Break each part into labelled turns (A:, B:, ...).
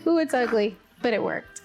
A: Ooh, it's ugly, but it worked.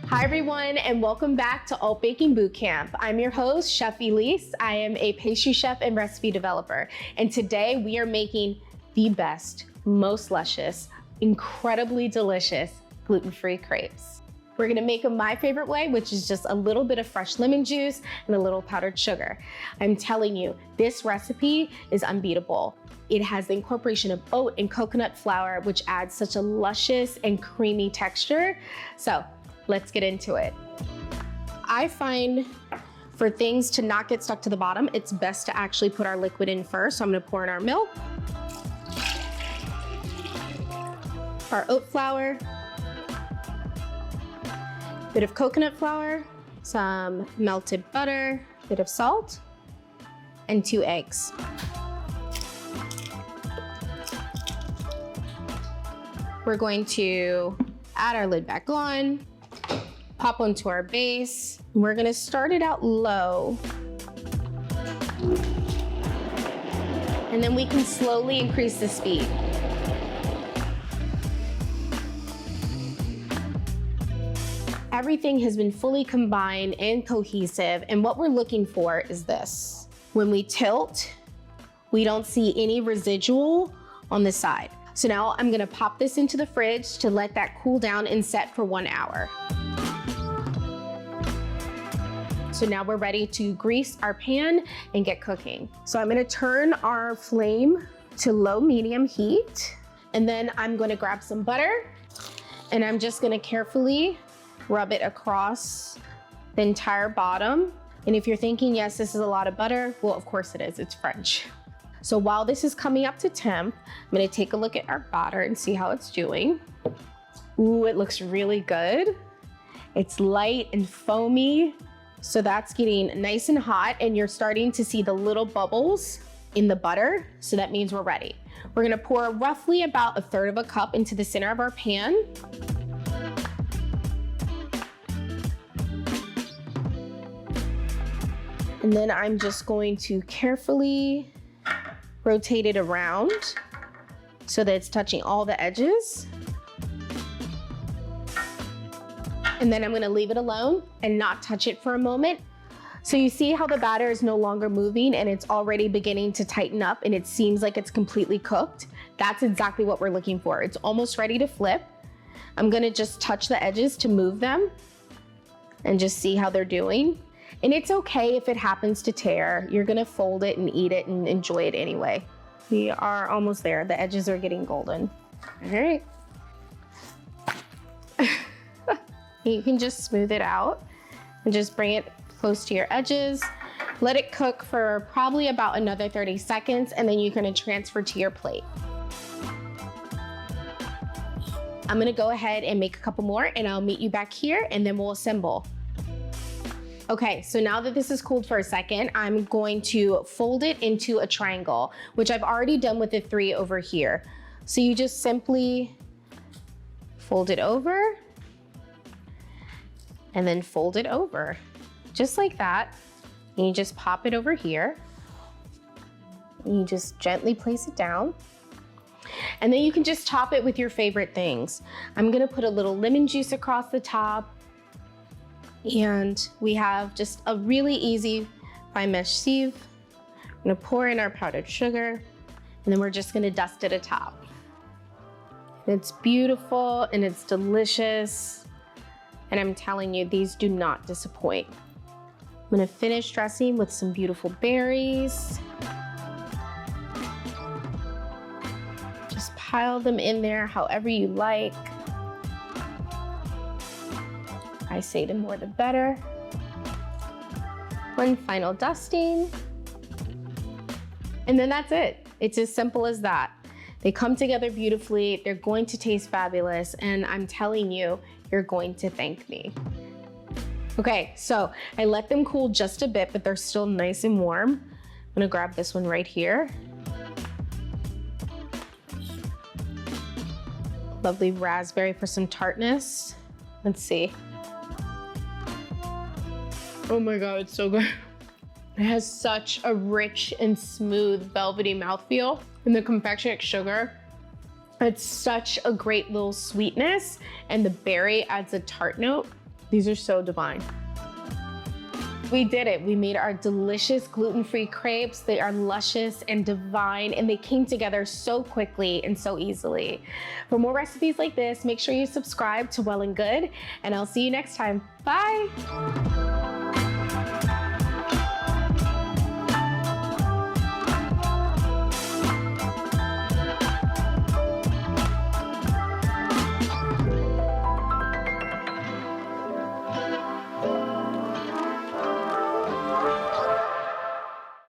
A: Hi everyone, and welcome back to Alt Baking Bootcamp. I'm your host, Chef Elise. I am a pastry chef and recipe developer. And today we are making the best, most luscious, incredibly delicious gluten-free crepes. We're gonna make them my favorite way, which is just a little bit of fresh lemon juice and a little powdered sugar. I'm telling you, this recipe is unbeatable. It has the incorporation of oat and coconut flour, which adds such a luscious and creamy texture. So let's get into it. I find for things to not get stuck to the bottom, it's best to actually put our liquid in first. So I'm gonna pour in our milk, our oat flour, bit of coconut flour, some melted butter, bit of salt, and 2 eggs. We're going to add our lid back on, pop onto our base. We're gonna start it out low. And then we can slowly increase the speed. Everything has been fully combined and cohesive, and what we're looking for is this. When we tilt, we don't see any residual on the side. So now I'm gonna pop this into the fridge to let that cool down and set for 1 hour. So now we're ready to grease our pan and get cooking. So I'm gonna turn our flame to low medium heat, and then I'm gonna grab some butter, and I'm just gonna carefully rub it across the entire bottom. And if you're thinking, yes, this is a lot of butter, well, of course it is, it's French. So while this is coming up to temp, I'm gonna take a look at our batter and see how it's doing. Ooh, it looks really good. It's light and foamy. So that's getting nice and hot, and you're starting to see the little bubbles in the butter. So that means we're ready. We're gonna pour roughly about 1/3 cup into the center of our pan. And then I'm just going to carefully rotate it around so that it's touching all the edges. And then I'm gonna leave it alone and not touch it for a moment. So you see how the batter is no longer moving and it's already beginning to tighten up and it seems like it's completely cooked. That's exactly what we're looking for. It's almost ready to flip. I'm gonna just touch the edges to move them and just see how they're doing. And it's okay if it happens to tear. You're gonna fold it and eat it and enjoy it anyway. We are almost there. The edges are getting golden. All right. You can just smooth it out and just bring it close to your edges. Let it cook for probably about another 30 seconds, and then you're gonna transfer to your plate. I'm gonna go ahead and make a couple more, and I'll meet you back here, and then we'll assemble. Okay, so now that this is cooled for a second, I'm going to fold it into a triangle, which I've already done with the 3 over here. So you just simply fold it over and then fold it over, just like that. And you just pop it over here. And you just gently place it down. And then you can just top it with your favorite things. I'm gonna put a little lemon juice across the top. And we have just a really easy fine mesh sieve. I'm gonna pour in our powdered sugar, and then we're just gonna dust it atop. It's beautiful and it's delicious. And I'm telling you, these do not disappoint. I'm gonna finish dressing with some beautiful berries. Just pile them in there however you like. I say the more the better. One final dusting. And then that's it. It's as simple as that. They come together beautifully. They're going to taste fabulous. And I'm telling you, you're going to thank me. Okay, so I let them cool just a bit, but they're still nice and warm. I'm gonna grab this one right here. Lovely raspberry for some tartness. Let's see. Oh my God, it's so good. It has such a rich and smooth velvety mouthfeel. And the confectionate sugar, it's such a great little sweetness. And the berry adds a tart note. These are so divine. We did it. We made our delicious gluten-free crepes. They are luscious and divine, and they came together so quickly and so easily. For more recipes like this, make sure you subscribe to Well+Good, and I'll see you next time. Bye.